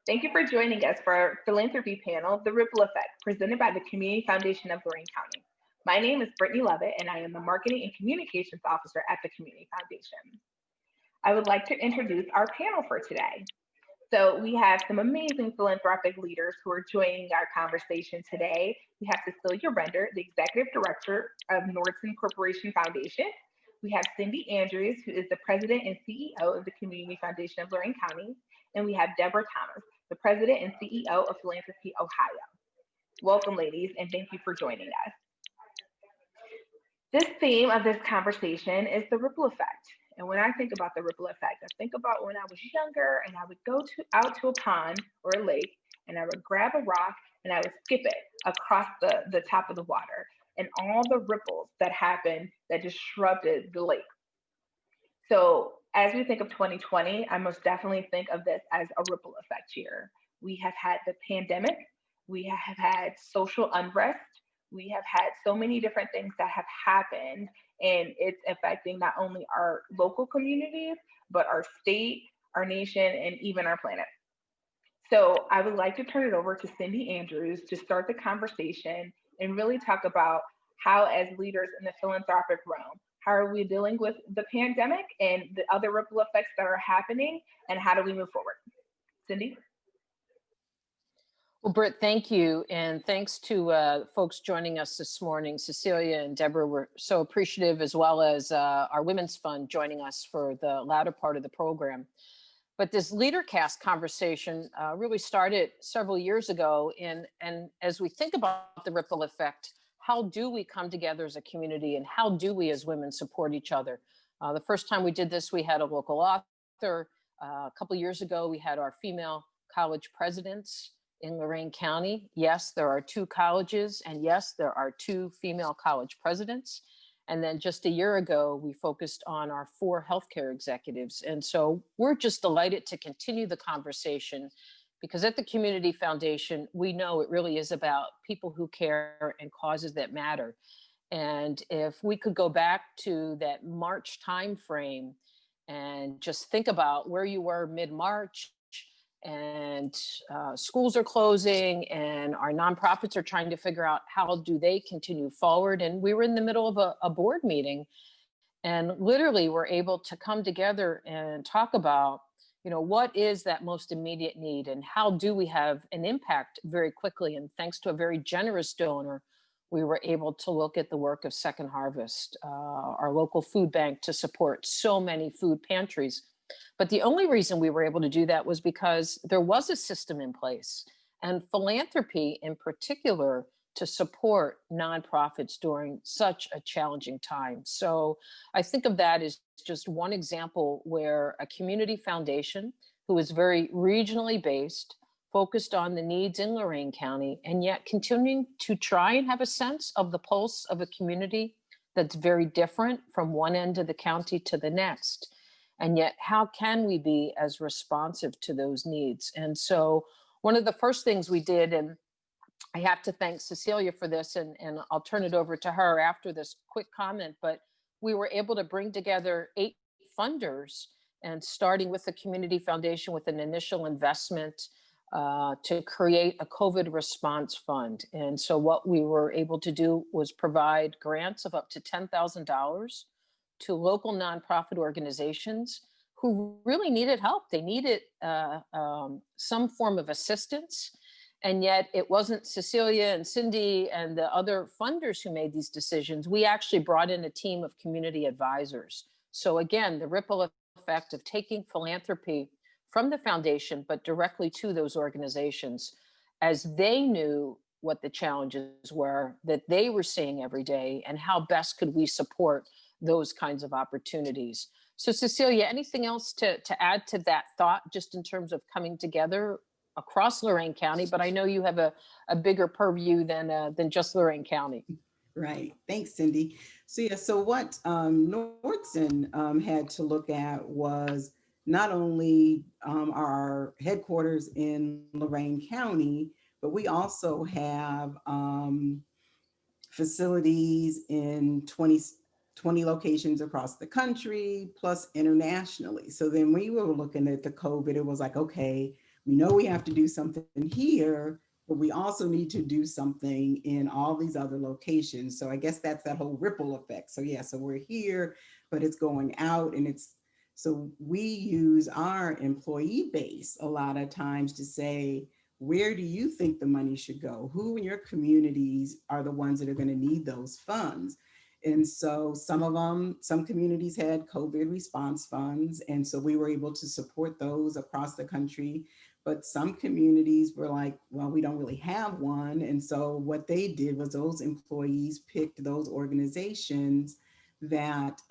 Thank you for joining us for our philanthropy panel, The Ripple Effect, presented by the Community Foundation of Lorain County. My name is Brittany Lovett, and I am the Marketing and Communications Officer at the Community Foundation. I would like to introduce our panel for today. So we have some amazing philanthropic leaders who are joining our conversation today. We have Cecilia Render, the Executive Director of Nordson Corporation Foundation. We have Cindy Andrews, who is the President and CEO of the Community Foundation of Lorain County. And we have Deborah Thomas, the President and CEO of Philanthropy Ohio. Welcome, ladies, and thank you for joining us. This theme of this conversation is the ripple effect. And when I think about the ripple effect, I think about when I was younger and I would go out to a pond or a lake and I would grab a rock and I would skip it across the top of the water and all the ripples that happened that disrupted the lake. So as we think of 2020, I most definitely think of this as a ripple effect year. We have had the pandemic, we have had social unrest, we have had so many different things that have happened, and it's affecting not only our local communities, but our state, our nation, and even our planet. So I would like to turn it over to Cindy Andrews to start the conversation and really talk about how, as leaders in the philanthropic realm, how are we dealing with the pandemic and the other ripple effects that are happening, and how do we move forward? Cindy? Well, Britt, thank you. And thanks to folks joining us this morning. Cecilia and Deborah were so appreciative, as well as our Women's Fund joining us for the latter part of the program. But this LeaderCast conversation really started several years ago. And as we think about the ripple effect, how do we come together as a community and how do we as women support each other? The first time we did this, we had a local author. A couple of years ago, we had our female college presidents in Lorain County. Yes, there are 2 colleges, and yes, there are 2 female college presidents. And then just a year ago, we focused on our 4 healthcare executives. And so we're just delighted to continue the conversation because at the Community Foundation, we know it really is about people who care and causes that matter. And if we could go back to that March timeframe and just think about where you were mid-March, and schools are closing and our nonprofits are trying to figure out how do they continue forward. And we were in the middle of a board meeting and literally we're able to come together and talk about, what is that most immediate need and how do we have an impact very quickly. And thanks to a very generous donor, we were able to look at the work of Second Harvest, our local food bank, to support so many food pantries. But the only reason we were able to do that was because there was a system in place and philanthropy in particular to support nonprofits during such a challenging time. So I think of that as just one example where a community foundation who is very regionally based, focused on the needs in Lorain County, and yet continuing to try and have a sense of the pulse of a community that's very different from one end of the county to the next. And yet, how can we be as responsive to those needs? And so one of the first things we did, and I have to thank Cecilia for this, and I'll turn it over to her after this quick comment, but we were able to bring together 8 funders, and starting with the Community Foundation with an initial investment to create a COVID response fund. And so what we were able to do was provide grants of up to $10,000 to local nonprofit organizations who really needed help. They needed some form of assistance. And yet it wasn't Cecilia and Cindy and the other funders who made these decisions. We actually brought in a team of community advisors. So again, the ripple effect of taking philanthropy from the foundation, but directly to those organizations, as they knew what the challenges were that they were seeing every day and how best could we support those kinds of opportunities. So Cecilia, anything else to add to that thought, just in terms of coming together across Lorain County? But I know you have a bigger purview than just Lorain County. Right. Thanks, Cindy. So what Nordson had to look at was not only our headquarters in Lorain County, but we also have facilities in 20 locations across the country, plus internationally. So then we were looking at the COVID, it was like, okay, we know we have to do something here, but we also need to do something in all these other locations. So I guess that's that whole ripple effect. So yeah, so we're here, but it's going out, and so we use our employee base a lot of times to say, where do you think the money should go? Who in your communities are the ones that are going to need those funds? And so some communities had COVID response funds. And so we were able to support those across the country. But some communities were like, well, we don't really have one. And so what they did was those employees picked those organizations that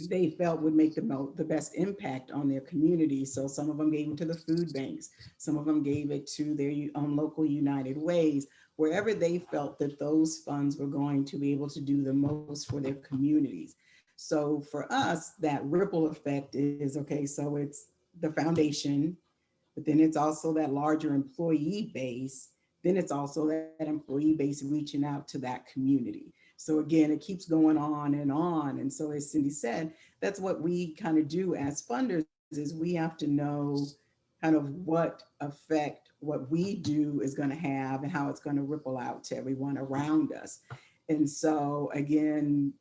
they felt would make the best impact on their community. So some of them gave it to the food banks. Some of them gave it to their local United Ways, wherever they felt that those funds were going to be able to do the most for their communities. So for us, that ripple effect is, okay, so it's the foundation, but then it's also that larger employee base. Then it's also that employee base reaching out to that community. So again, it keeps going on and on. And so as Cindy said, that's what we kind of do as funders, is we have to know kind of what effect what we do is going to have and how it's going to ripple out to everyone around us. And so again,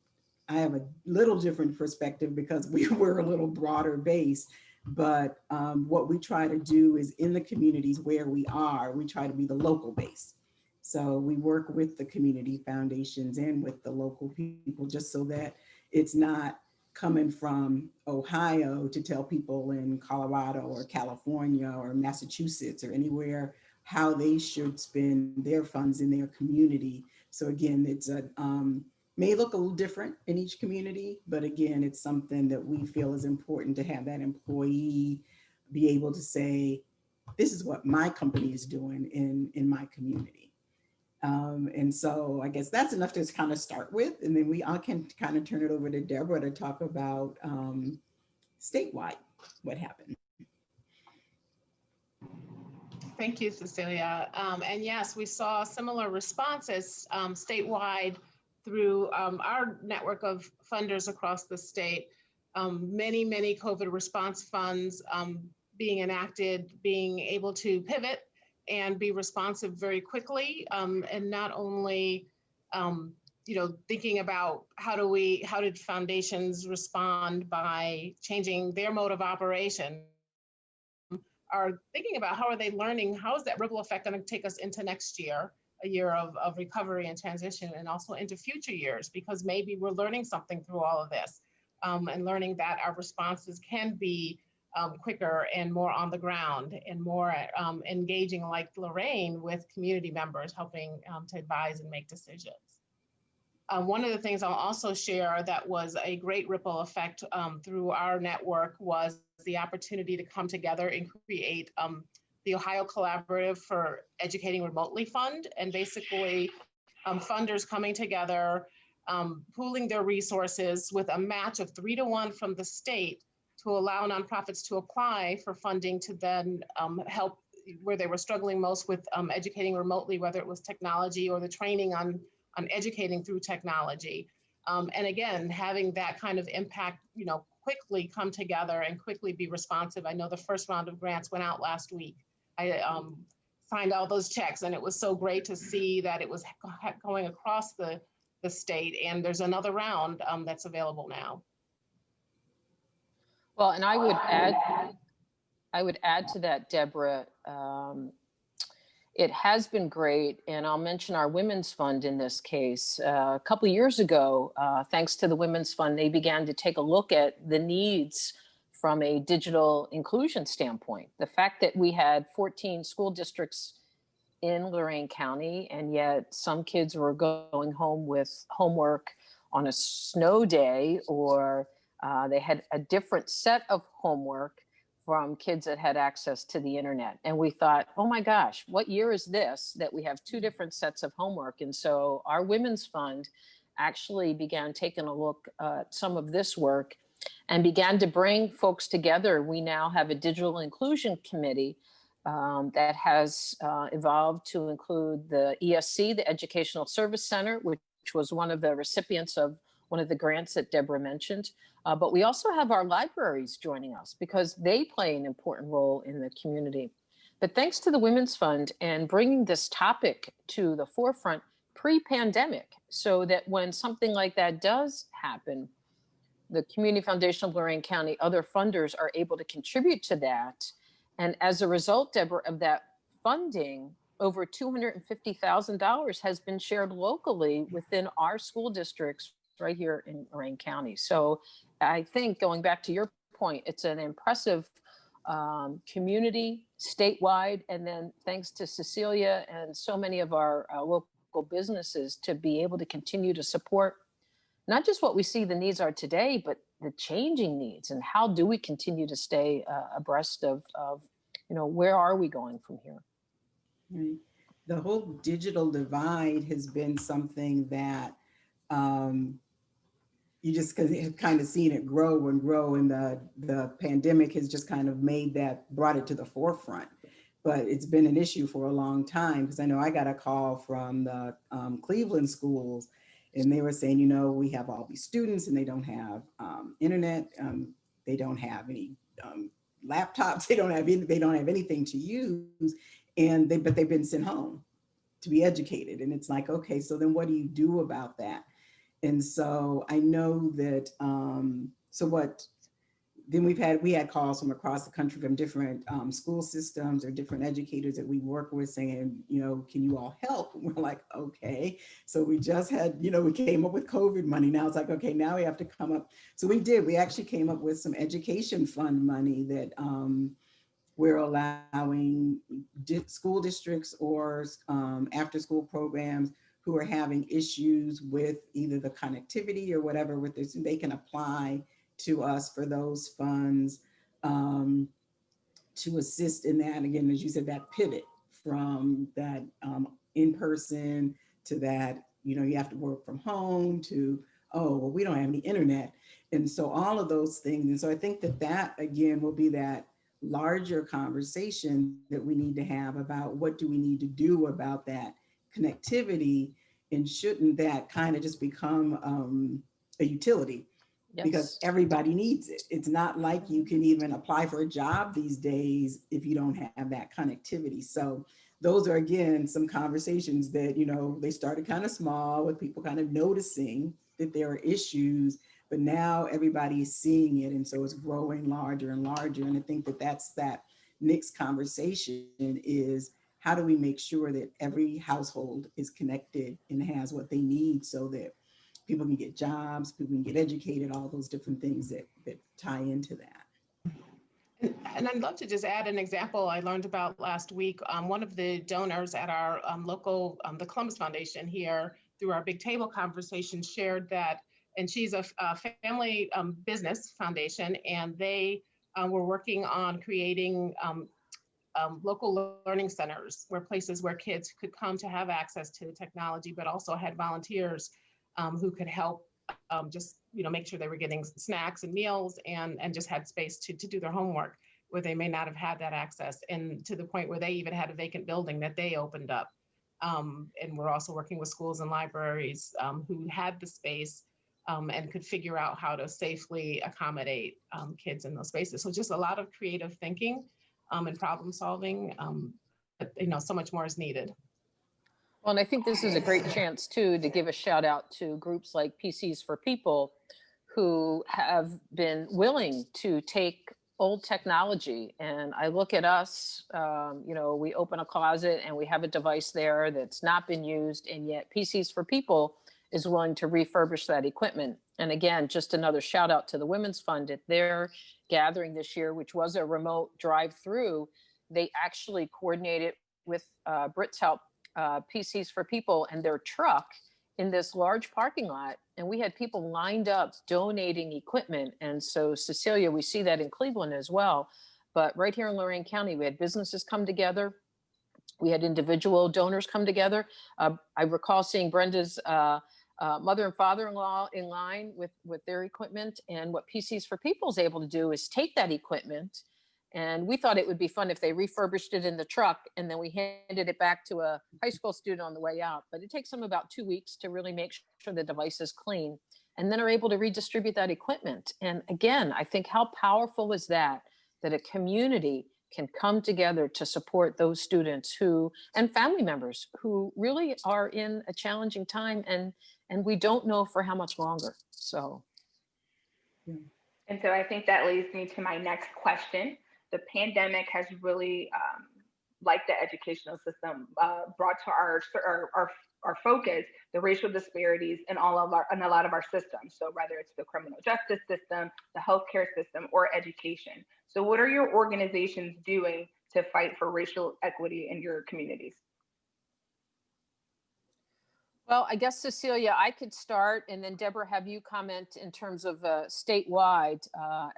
I have a little different perspective because we were a little broader base. But what we try to do is in the communities where we are, we try to be the local base. So we work with the community foundations and with the local people, just so that it's not coming from Ohio to tell people in Colorado or California or Massachusetts or anywhere how they should spend their funds in their community. So again, it's a may look a little different in each community, but again, it's something that we feel is important to have that employee be able to say, this is what my company is doing in my community. And so I guess that's enough to kind of start with, and then I can kind of turn it over to Deborah to talk about statewide, what happened. Thank you, Cecilia. And yes, we saw similar responses statewide through our network of funders across the state. Many COVID response funds being enacted, being able to pivot and be responsive very quickly, and not only thinking about how did foundations respond by changing their mode of operation, are thinking about how are they learning, how is that ripple effect going to take us into next year, a year of recovery and transition, and also into future years, because maybe we're learning something through all of this, and learning that our responses can be quicker and more on the ground and more engaging, like Lorain, with community members, helping to advise and make decisions. One of the things I'll also share that was a great ripple effect through our network was the opportunity to come together and create the Ohio Collaborative for Educating Remotely Fund, and basically funders coming together, pooling their resources with a match of 3-to-1 from the state to allow nonprofits to apply for funding to then help where they were struggling most with educating remotely, whether it was technology or the training on educating through technology. And again, having that kind of impact, quickly come together and quickly be responsive. I know the first round of grants went out last week. I signed all those checks, and it was so great to see that it was going across the state, and there's another round that's available now. Well, and I would add to that, Deborah. It has been great, and I'll mention our Women's Fund in this case. A couple of years ago, thanks to the Women's Fund, they began to take a look at the needs from a digital inclusion standpoint. The fact that we had 14 school districts in Lorain County, and yet some kids were going home with homework on a snow day, or they had a different set of homework from kids that had access to the internet. And we thought, oh my gosh, what year is this that we have two different sets of homework? And so our Women's Fund actually began taking a look at some of this work and began to bring folks together. We now have a digital inclusion committee that has evolved to include the ESC, the Educational Service Center, which was one of the recipients of one of the grants that Deborah mentioned. But we also have our libraries joining us because they play an important role in the community. But thanks to the Women's Fund and bringing this topic to the forefront pre-pandemic, so that when something like that does happen, the Community Foundation of Lorain County, other funders are able to contribute to that. And as a result, Deborah, of that funding, over $250,000 has been shared locally within our school districts right here in Lorain County. So I think, going back to your point, it's an impressive community statewide. And then thanks to Cecilia and so many of our local businesses to be able to continue to support not just what we see the needs are today, but the changing needs, and how do we continue to stay abreast of where are we going from here? Right. The whole digital divide has been something that you just have kind of seen it grow and grow, and the pandemic has just kind of brought it to the forefront. But it's been an issue for a long time, because I know I got a call from the Cleveland schools, and they were saying, we have all these students and they don't have internet, they don't have any laptops, they don't have anything to use, but they've been sent home to be educated. And it's like, okay, so then what do you do about that? And so I know that, then we had calls from across the country from different school systems or different educators that we work with saying, can you all help? And we're like, okay. So we just had, we came up with COVID money. Now it's like, okay, now we have to come up. So we actually came up with some education fund money that we're allowing school districts or after school programs who are having issues with either the connectivity or whatever with this, they can apply to us for those funds to assist in that. Again, as you said, that pivot from that in-person to that, you have to work from home to, oh, well, we don't have any internet. And so all of those things. And so I think that again will be that larger conversation that we need to have about what do we need to do about that connectivity, and shouldn't that kind of just become a utility? Yes. Because everybody needs it. It's not like you can even apply for a job these days if you don't have that connectivity. So those are, again, some conversations that, they started kind of small with people kind of noticing that there are issues, but now everybody is seeing it. And so it's growing larger and larger. And I think that's that next conversation is, how do we make sure that every household is connected and has what they need so that people can get jobs, people can get educated, all those different things that tie into that. And I'd love to just add an example I learned about last week. One of the donors at our local, the Columbus Foundation here, through our big table conversation, shared that, and she's a family business foundation, and they were working on creating local learning centers, places where kids could come to have access to technology, but also had volunteers who could help just make sure they were getting snacks and meals, and just had space to do their homework where they may not have had that access, and to the point where they even had a vacant building that they opened up. And we're also working with schools and libraries who had the space and could figure out how to safely accommodate kids in those spaces. So just a lot of creative thinking and problem solving, but so much more is needed. Well, and I think this is a great chance too to give a shout out to groups like PCs for People, who have been willing to take old technology. And I look at us, we open a closet and we have a device there that's not been used, and yet PCs for People is willing to refurbish that equipment. And again, just another shout out to the Women's Fund at their gathering this year, which was a remote drive-through. They actually coordinated with Britt's help, PCs for People and their truck in this large parking lot. And we had people lined up donating equipment. And so, Cecilia, we see that in Cleveland as well. But right here in Lorain County, we had businesses come together. We had individual donors come together. I recall seeing Brenda's mother and father-in-law in line with their equipment. And what PCs for People is able to do is take that equipment, and we thought it would be fun if they refurbished it in the truck and then we handed it back to a high school student on the way out. But it takes them about 2 weeks to really make sure the device is clean. and then are able to redistribute that equipment. And again, I think how powerful is that, that a community can come together to support those students who, and family members who really are in a challenging time, and we don't know for how much longer. So. Yeah. And so I think that leads me to my next question. The pandemic has really, like the educational system, brought to our focus the racial disparities in in a lot of our systems. So whether it's the criminal justice system, the healthcare system, or education. So what are your organizations doing to fight for racial equity in your communities? Well, I guess, Cecilia, I could start, and then Deborah, have you comment in terms of statewide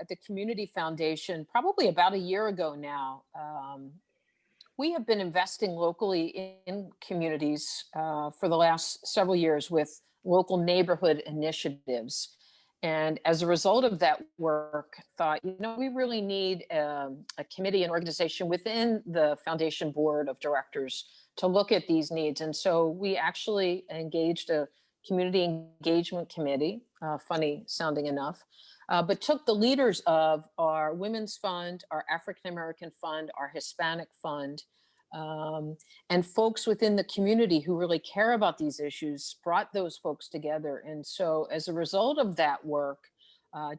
at the Community Foundation. Probably about a year ago now, we have been investing locally in communities for the last several years with local neighborhood initiatives. And as a result of that work, thought, we really need a committee and organization within the foundation board of directors to look at these needs. And so we actually engaged a community engagement committee, funny sounding enough, but took the leaders of our Women's Fund, our African American Fund, our Hispanic Fund, and folks within the community who really care about these issues, brought those folks together. And so as a result of that work,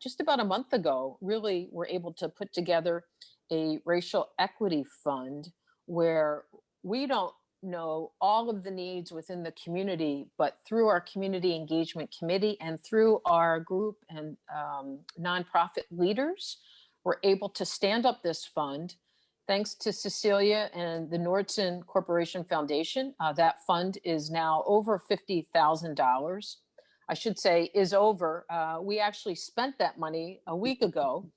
just about a month ago, really were able to put together a racial equity fund where we don't know all of the needs within the community, but through our community engagement committee and through our group and nonprofit leaders, we're able to stand up this fund. Thanks to Cecilia and the Nordson Corporation Foundation, that fund is now over $50,000. I should say is over. We actually spent that money a week ago,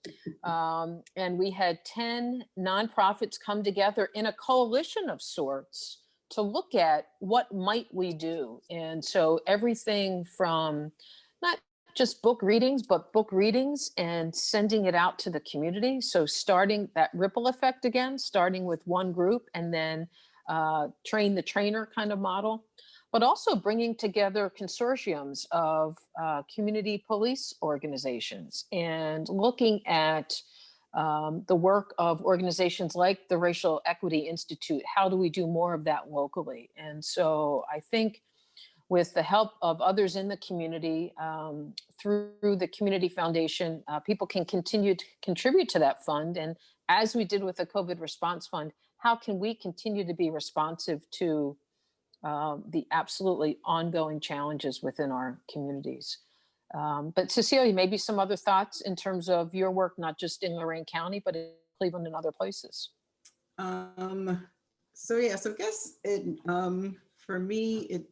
and we had 10 nonprofits come together in a coalition of sorts to look at what might we do. And so everything from not just book readings, but book readings and sending it out to the community. So starting that ripple effect again, starting with one group and then train the trainer kind of model, but also bringing together consortiums of community police organizations and looking at the work of organizations like the Racial Equity Institute. How do we do more of that locally? And so I think with the help of others in the community, through the Community Foundation, people can continue to contribute to that fund. And as we did with the COVID Response Fund, how can we continue to be responsive to the absolutely ongoing challenges within our communities? But Cecilia, maybe some other thoughts in terms of your work, not just in Lorain County, but in Cleveland and other places. So I guess for me,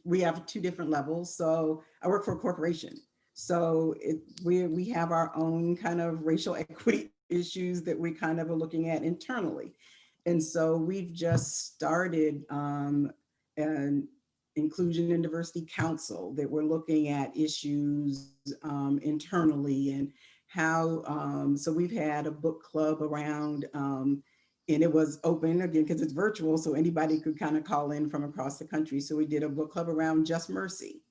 we have two different levels. So I work for a corporation. So we have our own kind of racial equity issues that we kind of are looking at internally. And so we've just started an Inclusion and Diversity Council that we're looking at issues internally and how, so we've had a book club around, and it was open again because it's virtual, so anybody could kind of call in from across the country. So we did a book club around Just Mercy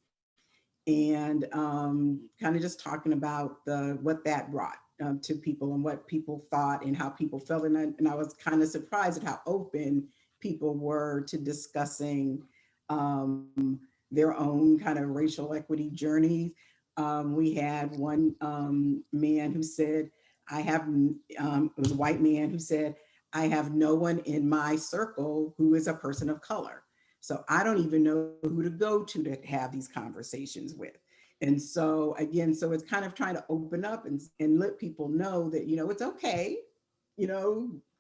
and kind of just talking about what that brought to people and what people thought and how people felt. And I was kind of surprised at how open people were to discussing their own kind of racial equity journeys. We had one man who said, it was a white man who said, I have no one in my circle who is a person of color. So I don't even know who to go to have these conversations with. And so again, so it's kind of trying to open up and let people know that, it's okay,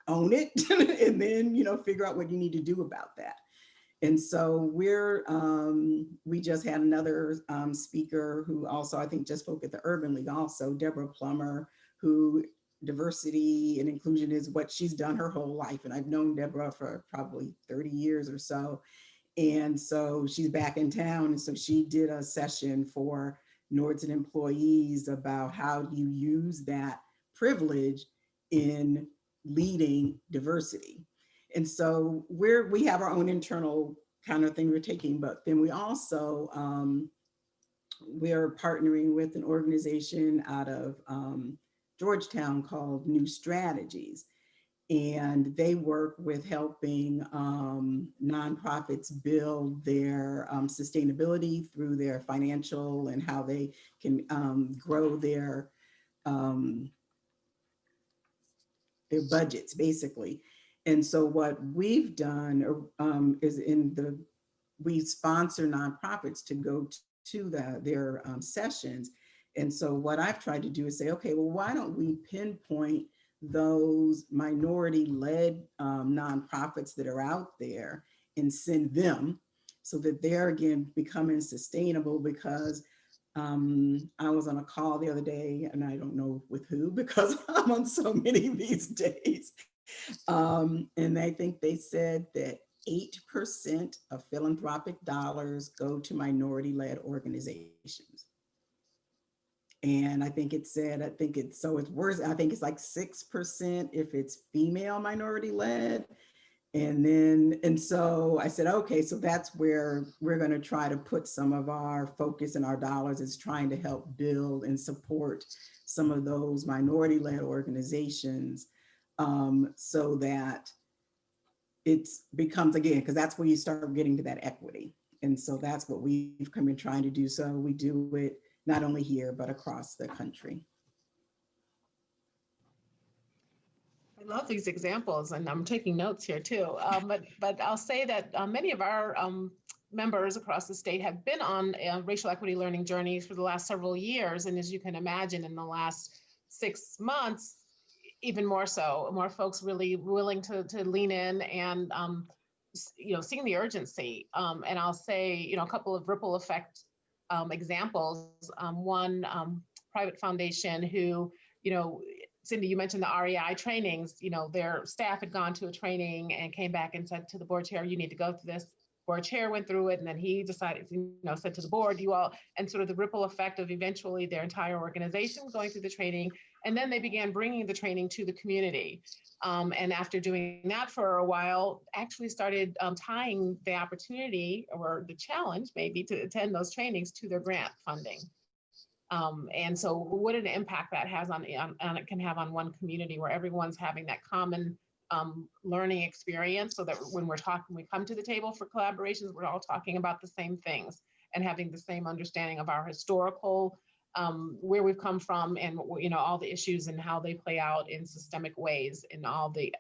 own it, and then, figure out what you need to do about that. And so we just had another speaker who also, I think, just spoke at the Urban League also, Deborah Plummer, who diversity and inclusion is what she's done her whole life. And I've known Deborah for probably 30 years or so. And so she's back in town. And so she did a session for Nordson employees about how do you use that privilege in leading diversity. And so we have our own internal kind of thing we're taking, but then we also we're partnering with an organization out of Georgetown called New Strategies. And they work with helping nonprofits build their sustainability through their financial and how they can grow their budgets, basically. And so what we've done is we sponsor nonprofits to go to their sessions. And so what I've tried to do is say, okay, well, why don't we pinpoint those minority-led nonprofits that are out there and send them so that they're, again, becoming sustainable. Because I was on a call the other day, and I don't know with who, because I'm on so many these days. And I think they said that 8% of philanthropic dollars go to minority-led organizations. And I think it said, it's worse. I think it's like 6% if it's female minority led. And so I said, okay, so that's where we're going to try to put some of our focus and our dollars, is trying to help build and support some of those minority led organizations, so that it becomes, again, because that's where you start getting to that equity. And so that's what we've come in trying to do. So we do it not only here, but across the country. I love these examples, and I'm taking notes here too. But I'll say that many of our members across the state have been on racial equity learning journeys for the last several years. And as you can imagine, in the last 6 months, even more so, more folks really willing to lean in and seeing the urgency. And I'll say, a couple of ripple effect examples. One private foundation who, Cindy, you mentioned the REI trainings, their staff had gone to a training and came back and said to the board chair, you need to go through this. Board chair went through it, and then he decided, said to the board, you all, and sort of the ripple effect of eventually their entire organization going through the training. And then they began bringing the training to the community. And after doing that for a while, actually started tying the opportunity or the challenge maybe to attend those trainings to their grant funding. And so what an impact that has on it can have on one community, where everyone's having that common learning experience, so that when we come to the table for collaborations, we're all talking about the same things and having the same understanding of our historical, where we've come from, and all the issues and how they play out in systemic ways in all the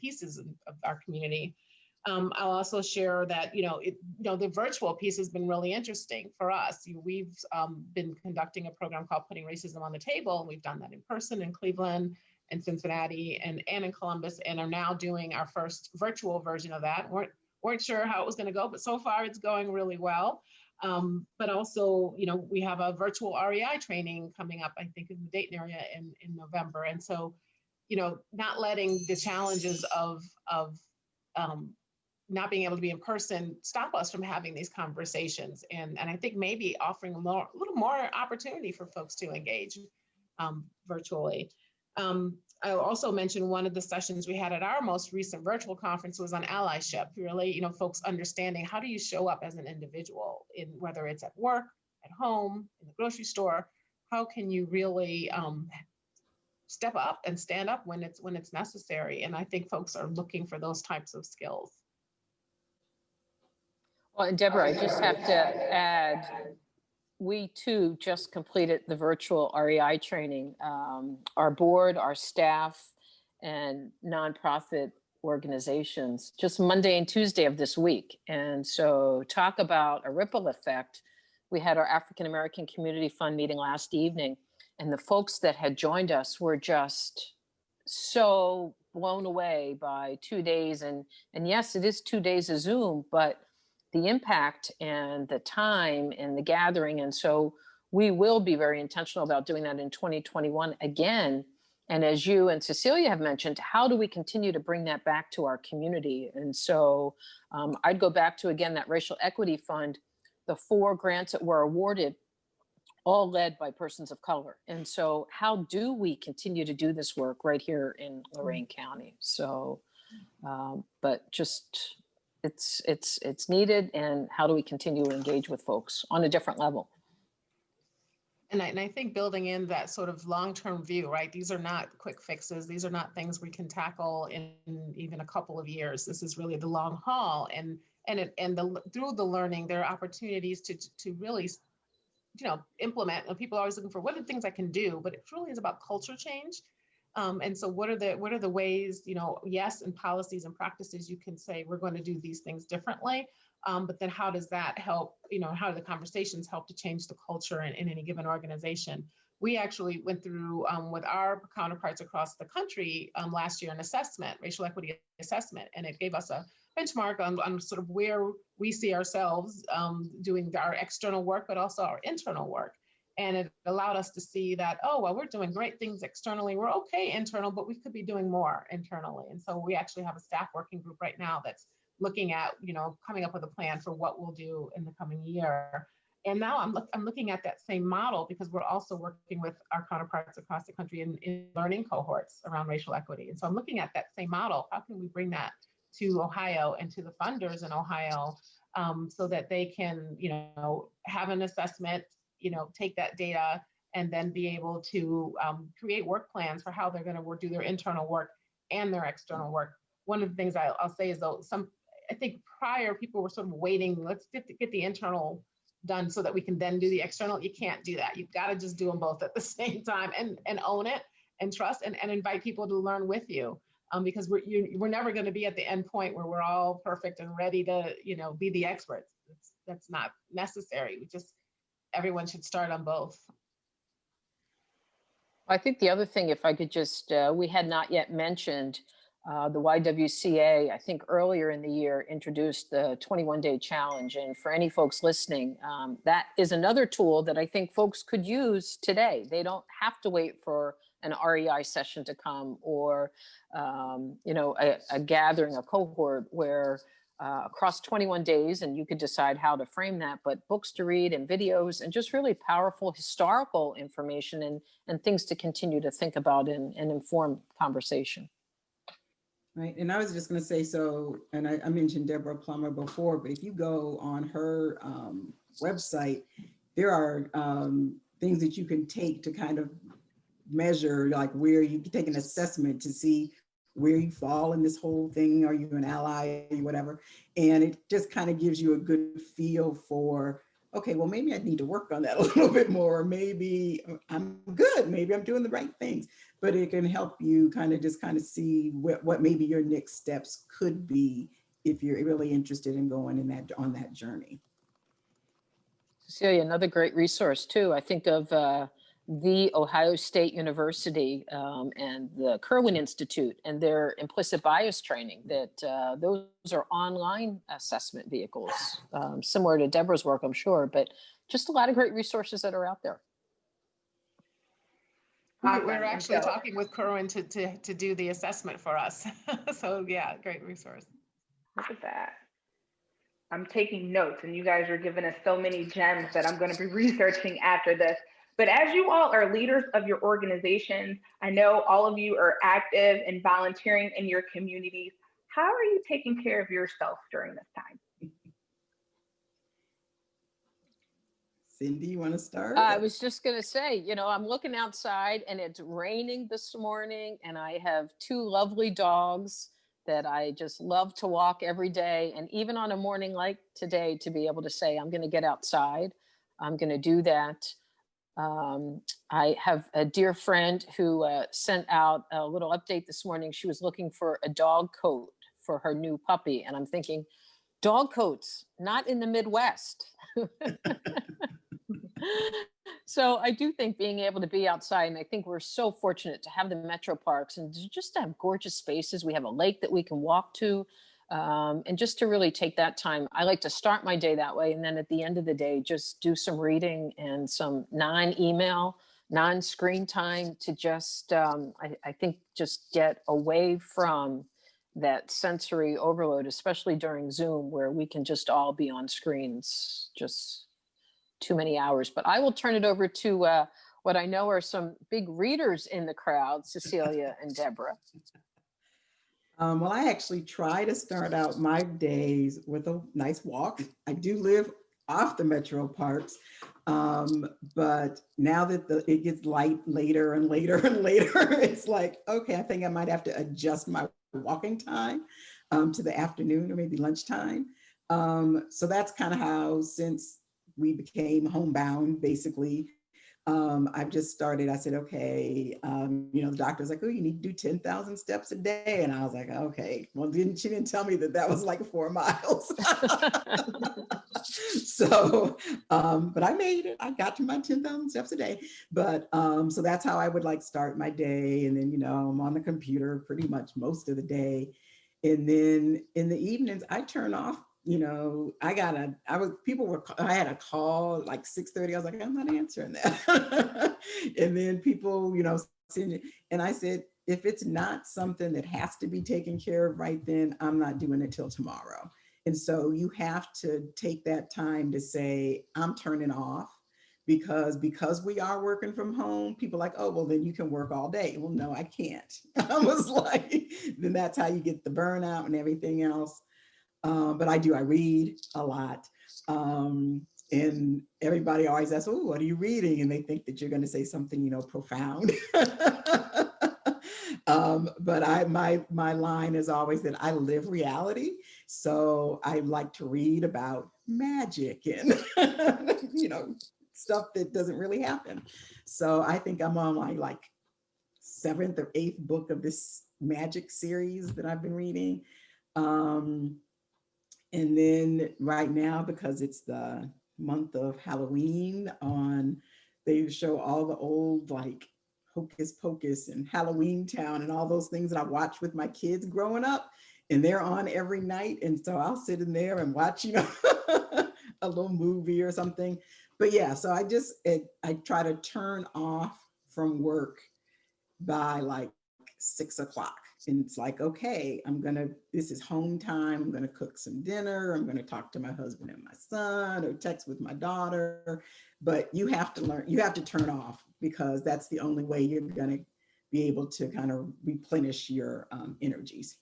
pieces of our community. I'll also share that the virtual piece has been really interesting for us. We've been conducting a program called Putting Racism on the Table, and we've done that in person in Cleveland and Cincinnati and in Columbus, and are now doing our first virtual version of that. Weren't sure how it was going to go, but so far it's going really well. But also, we have a virtual REI training coming up, I think, in the Dayton area in November. And so, not letting the challenges of not being able to be in person stop us from having these conversations. And I think maybe offering a little more opportunity for folks to engage virtually. I'll also mention one of the sessions we had at our most recent virtual conference was on allyship. Really, folks understanding, how do you show up as an individual, in whether it's at work, at home, in the grocery store? How can you really step up and stand up when it's necessary? And I think folks are looking for those types of skills. Well, and Deborah, I just have to add, we too just completed the virtual REI training. Our board, our staff, and nonprofit organizations, just Monday and Tuesday of this week. And so talk about a ripple effect. We had our African American Community Fund meeting last evening, and the folks that had joined us were just so blown away by 2 days. And yes, it is 2 days of Zoom, but the impact and the time and the gathering. And so we will be very intentional about doing that in 2021 again. And as you and Cecilia have mentioned, how do we continue to bring that back to our community? And so I'd go back to, again, that Racial Equity Fund, the 4 grants that were awarded, all led by persons of color. And so how do we continue to do this work right here in Lorain County? So, but just, it's needed. And how do we continue to engage with folks on a different level? And I think building in that sort of long-term view, right? These are not quick fixes. These are not things we can tackle in even a couple of years. This is really the long haul. Through the learning, there are opportunities to really, implement. And people are always looking for what are the things I can do, but it truly is about culture change. And so what are the ways, yes, and policies and practices you can say, we're going to do these things differently. But then how does that help, how do the conversations help to change the culture in any given organization? We actually went through with our counterparts across the country last year an assessment, racial equity assessment, and it gave us a benchmark on sort of where we see ourselves doing our external work, but also our internal work. And it allowed us to see that, oh, well, we're doing great things externally. We're okay internal, but we could be doing more internally. And so we actually have a staff working group right now that's looking at, coming up with a plan for what we'll do in the coming year. And now I'm looking at that same model because we're also working with our counterparts across the country in learning cohorts around racial equity. And so I'm looking at that same model. How can we bring that to Ohio and to the funders in Ohio so that they can, have an assessment, take that data and then be able to create work plans for how they're going to do their internal work and their external work. One of the things I'll say is though, I think prior people were sort of waiting, let's get the internal done so that we can then do the external. You can't do that. You've got to just do them both at the same time and own it and trust and invite people to learn with you. Because we're never going to be at the end point where we're all perfect and ready to, be the experts. That's not necessary. Everyone should start on both. I think the other thing, if I could just, we had not yet mentioned the YWCA, I think earlier in the year, introduced the 21-day challenge. And for any folks listening, that is another tool that I think folks could use today. They don't have to wait for an REI session to come or, a gathering, a cohort where across 21 days, and you could decide how to frame that, but books to read and videos and just really powerful historical information and things to continue to think about and inform conversation. Right. And I was just going to say, and I mentioned Deborah Plummer before, but if you go on her website, there are things that you can take to kind of measure, like where you can take an assessment to see where you fall in this whole thing. Are you an ally, whatever? And it just kind of gives you a good feel for, okay, well, maybe I need to work on that a little bit more. Maybe I'm good. Maybe I'm doing the right things. But it can help you kind of see what maybe your next steps could be if you're really interested in going on that journey. Cecilia, another great resource too. I think of the Ohio State University and the Kirwan Institute and their implicit bias training, that those are online assessment vehicles, similar to Deborah's work, I'm sure, but just a lot of great resources that are out there. We're actually talking with Kirwan to do the assessment for us. So yeah, great resource. Look at that. I'm taking notes and you guys are giving us so many gems that I'm going to be researching after this. But as you all are leaders of your organizations, I know all of you are active and volunteering in your communities. How are you taking care of yourself during this time? Cindy, you want to start? I was just going to say, I'm looking outside and it's raining this morning and I have two lovely dogs that I just love to walk every day. And even on a morning like today, to be able to say, I'm going to get outside, I'm going to do that. I have a dear friend who sent out a little update this morning. She was looking for a dog coat for her new puppy. And I'm thinking, dog coats, not in the Midwest. So I do think being able to be outside, and I think we're so fortunate to have the metro parks and just to have gorgeous spaces. We have a lake that we can walk to, and just to really take that time. I like to start my day that way. And then at the end of the day, just do some reading and some non-email, non-screen time to just, I think, just get away from that sensory overload, especially during Zoom, where we can just all be on screens, just too many hours. But I will turn it over to what I know are some big readers in the crowd, Cecilia and Deborah. Well, I actually try to start out my days with a nice walk. I do live off the metro parks. But now that it gets light later and later and later, it's like, okay, I think I might have to adjust my walking time to the afternoon or maybe lunchtime. So that's kind of how, since we became homebound, basically, I've just started, I said, okay, the doctor's like, oh, you need to do 10,000 steps a day. And I was like, okay, well, she didn't tell me that was like 4 miles. So, but I made it. I got to my 10,000 steps a day. But so that's how I would like start my day. And then, I'm on the computer pretty much most of the day. And then in the evenings, I turn off. I had a call like 6:30. I was like, I'm not answering that. And then people, and I said, if it's not something that has to be taken care of right then, I'm not doing it till tomorrow. And so you have to take that time to say, I'm turning off, because we are working from home. People are like, oh, well, then you can work all day. Well, no, I can't. I was like, then that's how you get the burnout and everything else. But I read a lot. And everybody always asks, oh, what are you reading? And they think that you're going to say something, profound. But my line is always that I live reality. So I like to read about magic and, stuff that doesn't really happen. So I think I'm on my like 7th or 8th book of this magic series that I've been reading. And then right now, because it's the month of Halloween, they show all the old like Hocus Pocus and Halloween Town and all those things that I watched with my kids growing up, and they're on every night. And so I'll sit in there and watch, a little movie or something. But yeah, so I try to turn off from work by like 6 o'clock. And it's like, okay, this is home time. I'm going to cook some dinner. I'm going to talk to my husband and my son or text with my daughter. But you have to turn off, because that's the only way you're going to be able to kind of replenish your energies.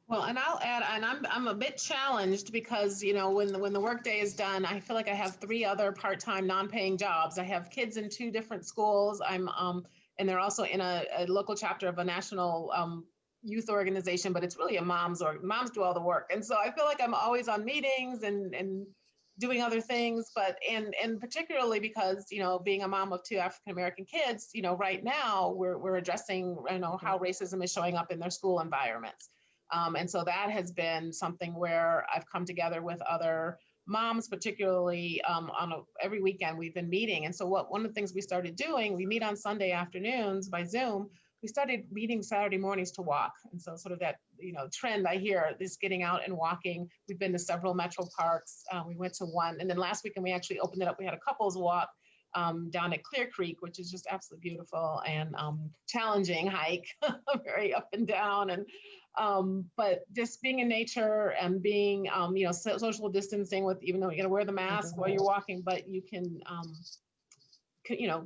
Well, and I'll add, and I'm a bit challenged because, when the workday is done, I feel like I have 3 other part-time non-paying jobs. I have kids in 2 different schools. And they're also in a local chapter of a national youth organization, but it's really a moms do all the work. And so I feel like I'm always on meetings and doing other things, and particularly because, being a mom of 2 African-American kids, right now we're addressing, how racism is showing up in their school environments. And so that has been something where I've come together with other moms, particularly every weekend we've been meeting. And so one of the things we started doing, we meet on Sunday afternoons by Zoom. We started meeting Saturday mornings to walk. And so sort of that, trend I hear is getting out and walking. We've been to several metro parks. We went to one, and then last weekend we actually opened it up. We had a couples walk down at Clear Creek, which is just absolutely beautiful and challenging hike, very up and down. And but just being in nature and being, social distancing even though you got to wear the mask while you're walking, but you can,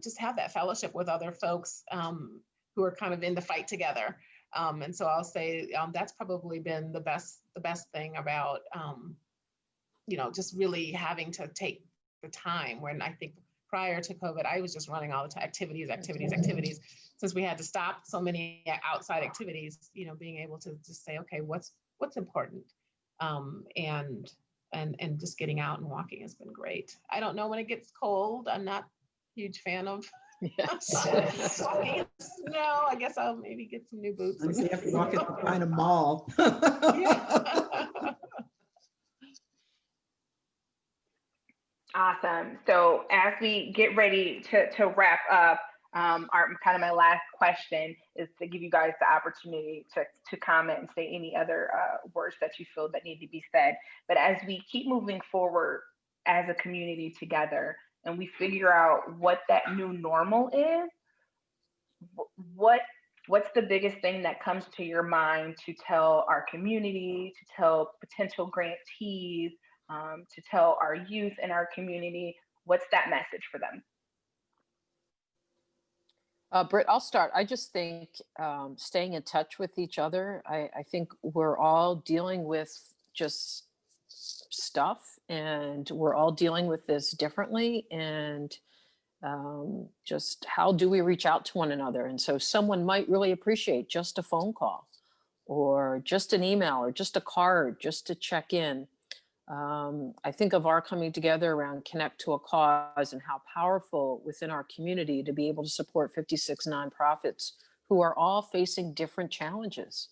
just have that fellowship with other folks who are kind of in the fight together. And so I'll say that's probably been the best thing about, just really having to take the time, when I think prior to COVID, I was just running all the time, activities. Since we had to stop so many outside activities, being able to just say, okay, what's important, and just getting out and walking has been great. I don't know when it gets cold. I'm not a huge fan of walking in snow. I guess I'll maybe get some new boots. You have to walk at the kind of mall. Awesome. So as we get ready to wrap up, my last question is to give you guys the opportunity to comment and say any other words that you feel that need to be said. But as we keep moving forward as a community together, and we figure out what that new normal is, what's the biggest thing that comes to your mind to tell our community, to tell potential grantees, to tell our youth in our community? What's that message for them? Britt, I'll start. I just think staying in touch with each other. I think we're all dealing with just stuff, and we're all dealing with this differently. And just how do we reach out to one another? And so someone might really appreciate just a phone call or just an email or just a card just to check in. I think of our coming together around Connect to a Cause and how powerful within our community to be able to support 56 nonprofits who are all facing different challenges.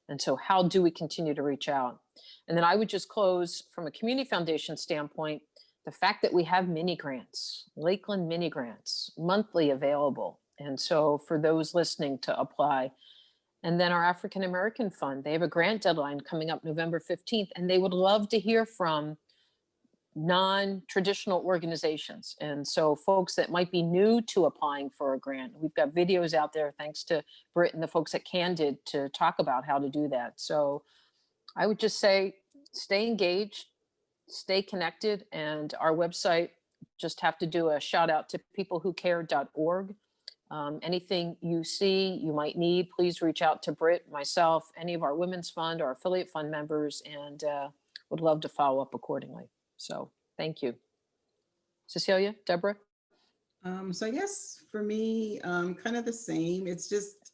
And so how do we continue to reach out? And then I would just close from a community foundation standpoint, the fact that we have mini grants, Lakeland mini grants, monthly available. And so for those listening to apply, and then our African American Fund, they have a grant deadline coming up November 15th, and they would love to hear from non-traditional organizations. And so folks that might be new to applying for a grant, we've got videos out there, thanks to Britt and the folks at Candid, to talk about how to do that. So I would just say, stay engaged, stay connected, and our website, just have to do a shout out to peoplewhocare.org. Anything you see, you might need, please reach out to Britt, myself, any of our Women's Fund or affiliate fund members, and would love to follow up accordingly. So thank you. Cecilia, Deborah? So I guess for me, kind of the same. It's just,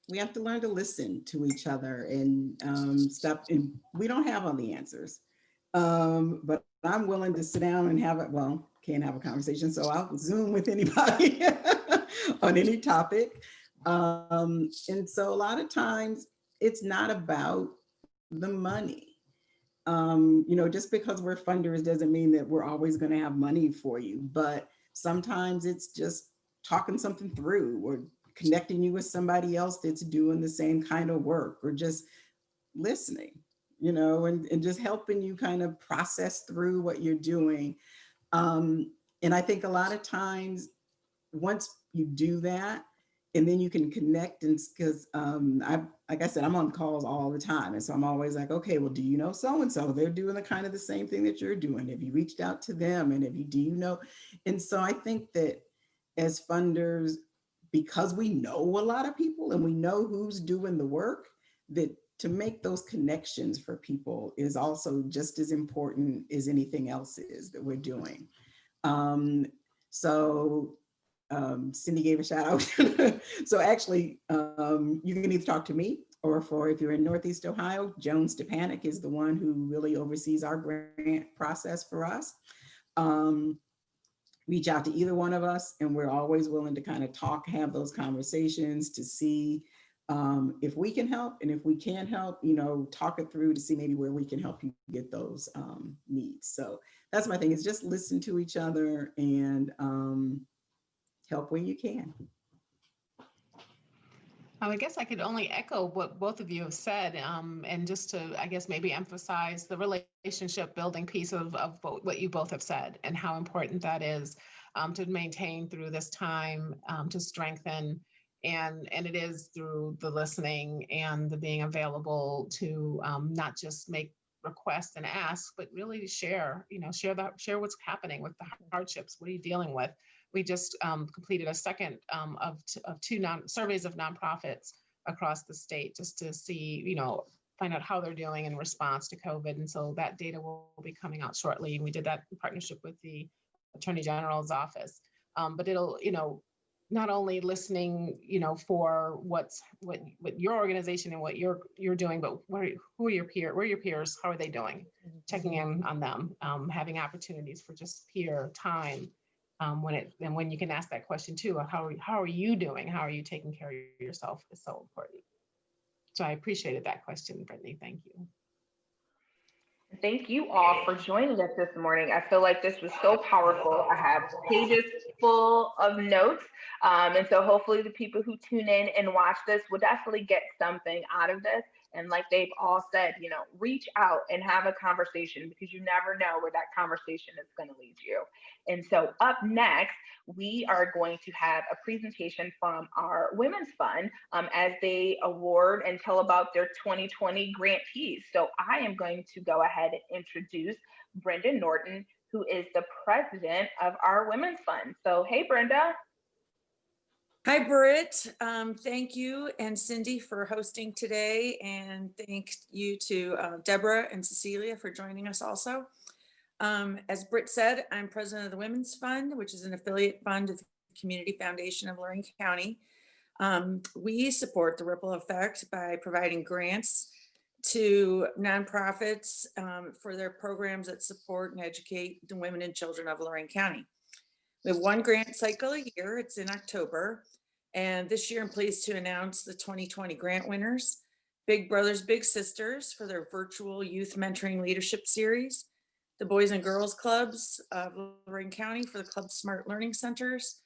we have to learn to listen to each other and stop. And we don't have all the answers, but I'm willing to sit down and have it. Well, can't have a conversation, so I'll Zoom with anybody on any topic. And so a lot of times it's not about the money. Just because we're funders doesn't mean that we're always going to have money for you, but sometimes it's just talking something through or connecting you with somebody else that's doing the same kind of work, or just listening, and just helping you kind of process through what you're doing. And I think a lot of times once you do that, and then you can connect, and because like I said, I'm on calls all the time. And so I'm always like, okay, well, do you know so-and-so? They're doing the kind of the same thing that you're doing. Have you reached out to them? And do you know? And so I think that as funders, because we know a lot of people and we know who's doing the work, that to make those connections for people is also just as important as anything else is that we're doing. Cindy gave a shout out. So actually, you can either talk to me, or if you're in Northeast Ohio, Joan Stepanek is the one who really oversees our grant process for us. Reach out to either one of us, and we're always willing to kind of have those conversations to see if we can help, and if we can't help, talk it through to see maybe where we can help you get those needs. So that's my thing, is just listen to each other and help when you can. I guess I could only echo what both of you have said, and just to, I guess, maybe emphasize the relationship building piece of what you both have said, and how important that is to maintain through this time, to strengthen, and it is through the listening and the being available to not just make requests and asks, but really share what's happening with the hardships. What are you dealing with? We just completed a second of two surveys of nonprofits across the state, just to see, find out how they're doing in response to COVID. And so that data will be coming out shortly. And we did that in partnership with the Attorney General's office. But it'll, not only listening, for what your organization and what you're doing, but who are your peers? Where are your peers? How are they doing? Checking in on them, having opportunities for just peer time. When you can ask that question too, how are you doing? How are you taking care of yourself is so important. So I appreciated that question, Brittany. Thank you. Thank you all for joining us this morning. I feel like this was so powerful. I have pages full of notes. And so hopefully the people who tune in and watch this will definitely get something out of this. And like they've all said, reach out and have a conversation, because you never know where that conversation is going to lead you. And so up next, we are going to have a presentation from our Women's Fund as they award and tell about their 2020 grantees. So I am going to go ahead and introduce Brenda Norton, who is the president of our Women's Fund. So hey, Brenda. Hi, Britt. Thank you and Cindy for hosting today. And thank you to Deborah and Cecilia for joining us also. As Britt said, I'm president of the Women's Fund, which is an affiliate fund of the Community Foundation of Lorain County. We support the ripple effect by providing grants to nonprofits for their programs that support and educate the women and children of Lorain County. We have one grant cycle a year. It's in October. And this year, I'm pleased to announce the 2020 grant winners: Big Brothers Big Sisters for their virtual youth mentoring leadership series, the Boys and Girls Clubs of Lorain County for the Club Smart Learning Centers,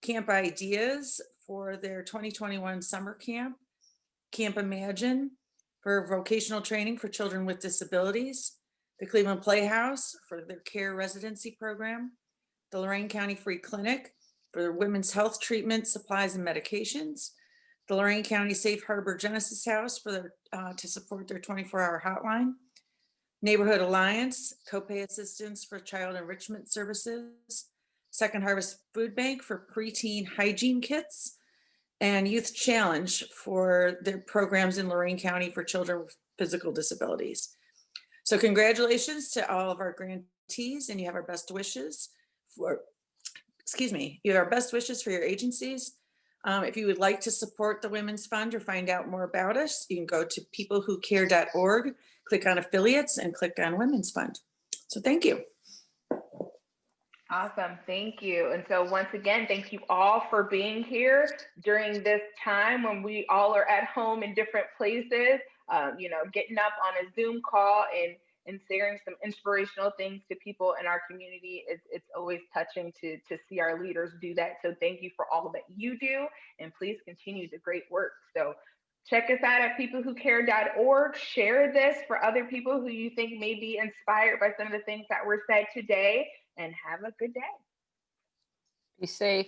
Camp Ideas for their 2021 summer camp, Camp Imagine for vocational training for children with disabilities, the Cleveland Playhouse for their care residency program, the Lorain County Free Clinic for their women's health treatment, supplies, and medications, the Lorain County Safe Harbor Genesis House for their to support their 24-hour hotline, Neighborhood Alliance, copay assistance for child enrichment services, Second Harvest Food Bank for preteen hygiene kits, and Youth Challenge for their programs in Lorain County for children with physical disabilities. So congratulations to all of our grantees, and you have our best wishes for, you have our best wishes for your agencies. If you would like to support the Women's Fund or find out more about us, you can go to peoplewhocare.org, click on affiliates, and click on Women's Fund. So thank you. Awesome, thank you. And so once again, thank you all for being here during this time when we all are at home in different places, getting up on a Zoom call and sharing some inspirational things to people in our community. It's always touching to see our leaders do that. So thank you for all that you do, and please continue the great work. So check us out at peoplewhocare.org. Share this for other people who you think may be inspired by some of the things that were said today, and have a good day. Be safe.